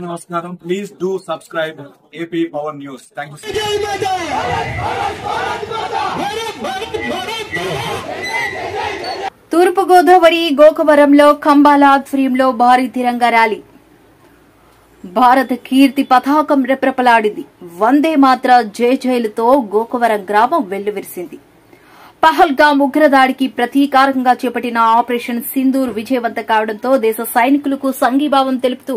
నమస్కారం. Please do subscribe AP power news. Thank you. Thurpu Godavari గోకవరంలో కంబాల ఆధ్వర్యంలో భారీ తిరంగా ర్యాలీ. భారత కీర్తి పతాకం రెప్రపలాడింది. వందే మాత్ర జయజయలతో గోకవరం గ్రామం వెల్లువిరిసింది. పహల్గామ్ ఉగ్రదాడికి ప్రతీకారంగా చేపట్టిన ఆపరేషన్ సింధూర్ విజయవంతం కావడంతో దేశ సైనికులకు సంఘీభావం తెలుపుతూ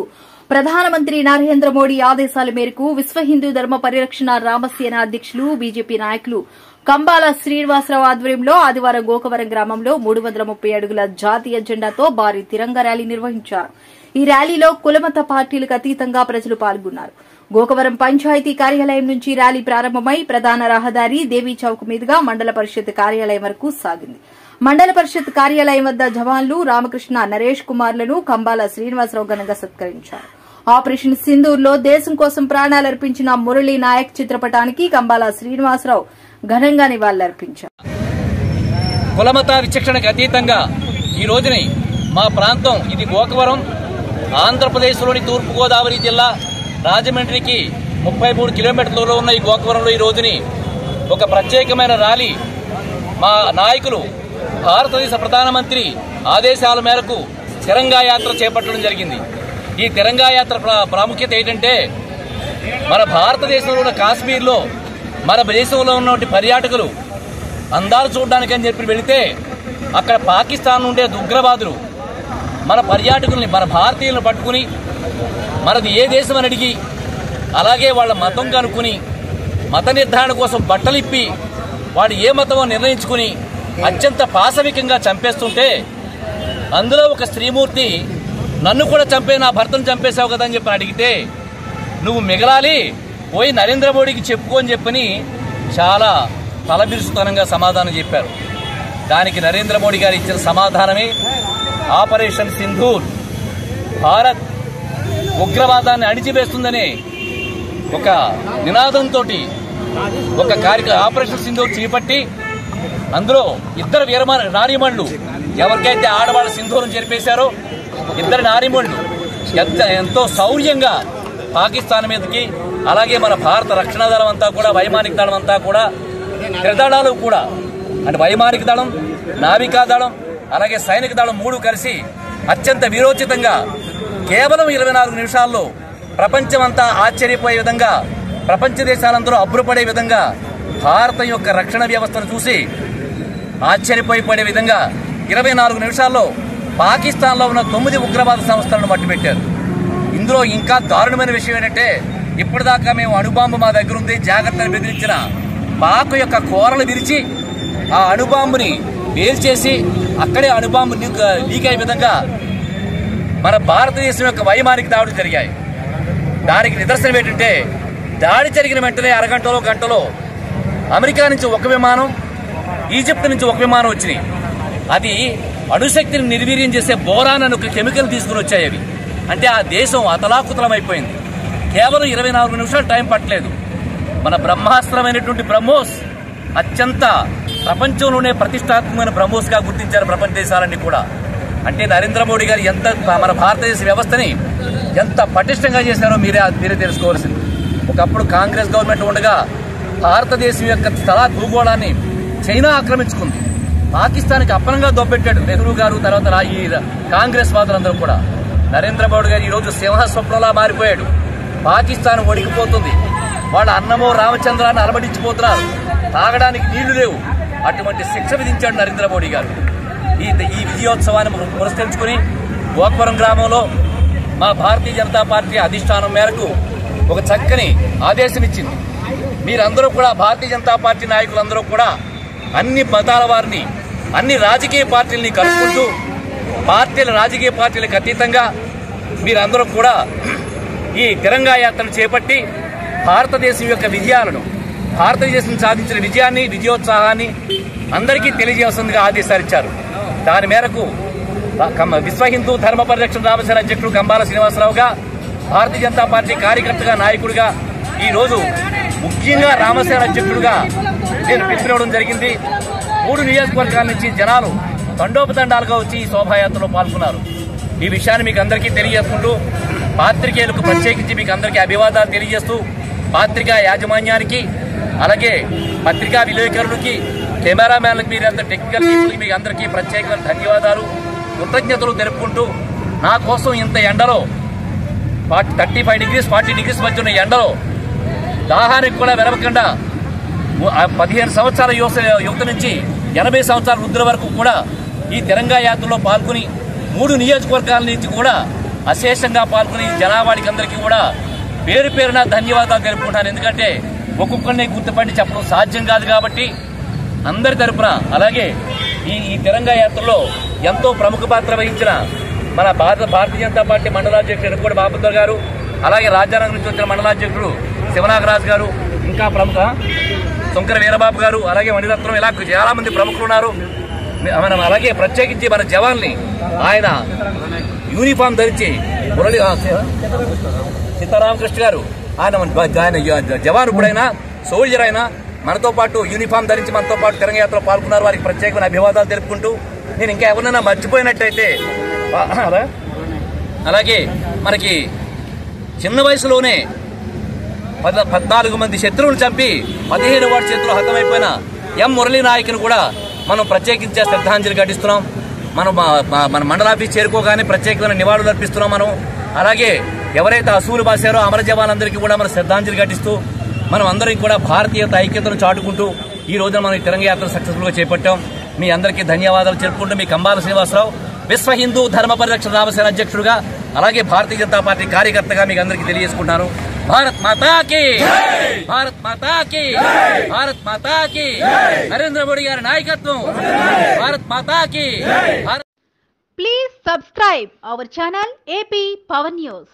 ప్రధానమంత్రి నరేంద్ర మోడీ ఆదేశాల మేరకు విశ్వ హిందూ ధర్మ పరిరక్షణ రామసేన అధ్యకులు బీజేపీ నాయకులు కంబాల శ్రీనివాసరావు ఆధ్వర్యంలో ఆదివారం గోకవరం గ్రామంలో 330 అడుగుల జాతీయ జెండాతో భారీ తిరంగా ర్యాలీ నిర్వహించారు. ఈ ర్యాలీలో కులమత పార్టీలకు అతీతంగా ప్రజలు పాల్గొన్నారు. గోకవరం పంచాయతీ కార్యాలయం నుంచి ర్యాలీ ప్రారంభమై ప్రధాన రహదారి దేవీ చౌక్ మీదుగా మండల పరిషత్ కార్యాలయం వరకు సాగింది. మండల పరిషత్ కార్యాలయం వద్ద జవాన్లు రామకృష్ణ, నరేష్ కుమార్లను కంబాల శ్రీనివాసరావు ఘనంగా సత్కరించారు. ఆపరేషన్ సింధూర్లో దేశం కోసం ప్రాణాలర్పించిన మురళీ నాయక్ చిత్రపటానికి కంబాల శ్రీనివాసరావు ఘనంగా నివాళులర్పించారు. కులమత విచక్షణకు అతీతంగా ఈ రోజుని మా ప్రాంతం ఇది గోకవరం, ఆంధ్రప్రదేశ్లోని తూర్పుగోదావరి జిల్లా రాజమండ్రికి 33 కిలోమీటర్ల దూరంలో ఉన్న ఈ గోకవరంలో ఈ రోజుని ఒక ప్రత్యేకమైన ర్యాలీ మా నాయకులు భారతదేశ ప్రధానమంత్రి ఆదేశాల మేరకు తిరంగా యాత్ర చేపట్టడం జరిగింది. ఈ తిరంగా యాత్ర ప్రాముఖ్యత ఏంటంటే మన భారతదేశంలో ఉన్న కాశ్మీర్లో మన దేశంలో ఉన్నటువంటి పర్యాటకులు అందాలు చూడడానికి అని చెప్పి వెళితే అక్కడ పాకిస్తాన్ నుండే ఉగ్రవాదులు మన పర్యాటకుల్ని, మన భారతీయులను పట్టుకుని మనది ఏ దేశం అని అడిగి, అలాగే వాళ్ళ మతం కనుక్కుని మత నిర్ధారణ కోసం బట్టలిప్పి వాడు ఏ మతమో నిర్ణయించుకుని అత్యంత పాశవికంగా చంపేస్తుంటే అందులో ఒక స్త్రీమూర్తి నన్ను కూడా చంపే, నా భర్తను చంపేశావు కదా అని చెప్పి అడిగితే నువ్వు మిగలాలి, పోయి నరేంద్ర మోడీకి చెప్పుకో అని చెప్పని చాలా తలబిరుసుతనంగా సమాధానం చెప్పారు. దానికి నరేంద్ర మోడీ గారు ఇచ్చిన సమాధానమే ఆపరేషన్ సింధూర్. భారత్ ఉగ్రవాదాన్ని అణిచివేస్తుందనే ఒక నినాదంతో ఒక ఆపరేషన్ సింధూర్ చేపట్టి అందులో ఇద్దరు నారీమణులు ఎవరికైతే ఆడవాళ్ళ సింధూరం జరిపేశారో ఇద్దరు నారీమణులు ఎంతో శౌర్యంగా పాకిస్తాన్ మీదకి, అలాగే మన భారత రక్షణ దళం అంతా కూడా, వైమానిక దళం అంతా కూడా, త్రిదళాలు కూడా అంటే వైమానిక దళం, నావికా దళం, అలాగే సైనిక దళం 3 కలిసి అత్యంత వీరోచితంగా కేవలం 24 నిమిషాల్లో ప్రపంచమంతా ఆశ్చర్యపోయే విధంగా, ప్రపంచ దేశాలందరూ అబ్బురపడే విధంగా భారత యొక్క రక్షణ వ్యవస్థను చూసి ఆశ్చర్యపోయే విధంగా 24 నిమిషాల్లో పాకిస్తాన్లో ఉన్న 9 ఉగ్రవాద సంస్థలను మట్టుపెట్టారు. ఇందులో ఇంకా దారుణమైన విషయం ఏంటంటే ఇప్పటిదాకా మేము అణుబాంబు మా దగ్గర ఉంది జాగ్రత్తని బెదిరించిన పాక్ యొక్క కోరలు విరిచి ఆ అణుబాంబుని పేల్చేసి అక్కడే అణుబాంబు లీక్ అయ్యే విధంగా మన భారతదేశం యొక్క వైమానిక దాడులు జరిగాయి. దానికి నిదర్శనం ఏంటంటే దాడి జరిగిన వెంటనే అరగంటలో గంటలో అమెరికా నుంచి ఒక విమానం, ఈజిప్ట్ నుంచి ఒక విమానం వచ్చినాయి. అది అణుశక్తిని నిర్వీర్యం చేసే బోరాన్ అని ఒక కెమికల్ తీసుకుని వచ్చాయి. అవి అంటే ఆ దేశం అతలాకుతలమైపోయింది. కేవలం 24 నిమిషాలు టైం పట్టలేదు. మన బ్రహ్మాస్త్రమైనటువంటి బ్రహ్మోస్ అత్యంత ప్రపంచంలోనే ప్రతిష్టాత్మకమైన బ్రహ్మోస్గా గుర్తించారు ప్రపంచ దేశాలన్నీ కూడా. అంటే నరేంద్ర మోడీ గారు ఎంత మన భారతదేశ వ్యవస్థని ఎంత పటిష్టంగా చేశారో మీరే తెలుసుకోవాల్సింది. ఒకప్పుడు కాంగ్రెస్ గవర్నమెంట్ ఉండగా భారతదేశం యొక్క స్థల భూగోళాన్ని చైనా ఆక్రమించుకుంది. పాకిస్తాన్కి అప్పనంగా దొబ్బెట్టాడు నెహ్రూ గారు, తర్వాత ఈ కాంగ్రెస్ వాదులందరూ కూడా. నరేంద్ర మోడీ గారు ఈరోజు సింహ స్వప్నంలా మారిపోయాడు. పాకిస్తాన్ ఒడిగిపోతుంది, వాళ్ళ అన్నమో రామచంద్రాన్ని అలమడించిపోతున్నారు, తాగడానికి నీళ్లు లేవు. అటువంటి శిక్ష విధించాడు నరేంద్ర మోడీ గారు. ఈ విజయోత్సవాన్ని పురస్కరించుకుని గోకవరం గ్రామంలో మా భారతీయ జనతా పార్టీ అధిష్టానం మేరకు ఒక చక్కని ఆదేశం ఇచ్చింది. మీరందరూ కూడా, భారతీయ జనతా పార్టీ నాయకులందరూ కూడా అన్ని మతాల వారిని, అన్ని రాజకీయ పార్టీలని కలుపుకుంటూ రాజకీయ పార్టీలకు అతీతంగా మీరందరూ కూడా ఈ తిరంగా యాత్రను చేపట్టి భారతదేశం యొక్క విజయాలను, భారతదేశం సాధించిన విజయాన్ని, విజయోత్సాహాన్ని అందరికీ తెలియజేస్తుందిగా ఆదేశాలు ఇచ్చారు. దాని మేరకు విశ్వ హిందూ ధర్మ పరిరక్షణ రామసేన అధ్యక్షుడు కంబాల శ్రీనివాసరావుగా, భారతీయ జనతా పార్టీ కార్యకర్తగా, నాయకుడిగా ఈరోజు ముఖ్యంగా రామసేన అధ్యక్షుడిగా నేను పిలుపునివ్వడం జరిగింది. 3 నియోజకవర్గాల నుంచి జనాలు తండోపతండాలుగా వచ్చి ఈ శోభాయాత్రలో పాల్గొన్నారు. ఈ విషయాన్ని మీకు అందరికీ తెలియజేసుకుంటూ పాత్రికేయులకు ప్రత్యేకించి మీకు అందరికీ అభివాదాలు తెలియజేస్తూ పాత్రికా యాజమాన్యానికి అలాగే పత్రికా విలేకరులకి కెమెరామ్యాన్లకు మీరంతా టెక్నికల్ పీపుల్కి మీకు అందరికీ ప్రత్యేకమైన ధన్యవాదాలు కృతజ్ఞతలు తెలుపుకుంటూ నా కోసం ఇంత ఎండలో 35 డిగ్రీస్ 40 డిగ్రీస్ మధ్య ఉన్న ఎండలో దాహానికి కూడా వెరవకుండా 15 సంవత్సరాల యువత నుంచి 80 సంవత్సరాల వృద్ధుల వరకు కూడా ఈ తిరంగా యాత్రలో పాల్గొని 3 నియోజకవర్గాల నుంచి కూడా అశేషంగా పాల్గొని జనాభానికి అందరికీ కూడా పేరు పేరున ధన్యవాదాలు తెలుపుకుంటాను. ఎందుకంటే ఒక్కొక్కరిని గుర్తుపట్టి చెప్పడం సాధ్యం కాదు కాబట్టి అందరి తరపున అలాగే ఈ తిరంగా యాత్రలో ఎంతో ప్రముఖ పాత్ర వహించిన మన భారతీయ జనతా పార్టీ మండలాధ్యక్షుడు ఎనుకోటి బాబుద్ద గారు అలాగే రాజ్యానగర్ నుంచి వచ్చిన మండలాధ్యక్షుడు శివనాగరాజు గారు ఇంకా ప్రముఖ శంకర వీరబాబు గారు అలాగే మణిరత్నం ఇలా చాలా మంది ప్రముఖులు ఉన్నారు. మనం అలాగే ప్రత్యేకించి మన జవాన్ని ఆయన యూనిఫామ్ ధరించి సీతారామకృష్ణ గారు ఆయన జవాన్ ఇప్పుడైనా సోల్జర్ అయినా మనతో పాటు యూనిఫామ్ ధరించి మనతో పాటు తిరంగా యాత్రలో పాల్గొన్నారు. వారికి ప్రత్యేకమైన అభివాదాలు తెలుపుకుంటూ నేను ఇంకా ఎవరినైనా మర్చిపోయినట్టయితే అలాగే మనకి చిన్న వయసులోనే 14 మంది శత్రువులు చంపి 15 వాడి చేతులు హతమైపోయిన ఎం మురళీ నాయక్ను కూడా మనం ప్రత్యేకించే శ్రద్ధాంజలి ఘటిస్తున్నాం. మనం మన మండలాఫీస్ చేరుకోగానే ప్రత్యేకమైన నివాళులు అర్పిస్తున్నాం. మనం అలాగే ఎవరైతే అసూలు బాసారో అమర జవాన్లందరికీ కూడా మనం శ్రద్ధాంజలి ఘటిస్తూ మనం అందరం కూడా భారతీయత ఐక్యతను చాటుకుంటూ ఈ రోజున మనం తిరంగా యాత్ర సక్సెస్ఫుల్ గా చేపట్టాం. మీ అందరికీ ధన్యవాదాలు చెప్పుకుంటూ మీ కంబాల శ్రీనివాసరావు విశ్వ హిందూ ధర్మ పరిరక్షణ రామసేన అధ్యక్షుడుగా అలాగే భారతీయ జనతా పార్టీ కార్యకర్తగా మీకు అందరికీ తెలియజేసుకుంటున్నాను. భారత్ మాతాకి భారత్ మాతాకి భారత్ మాతాకి నరేంద్ర మోడీ గారి నాయకత్వం భారత్ మాతాకి. Please subscribe our channel AP Power News.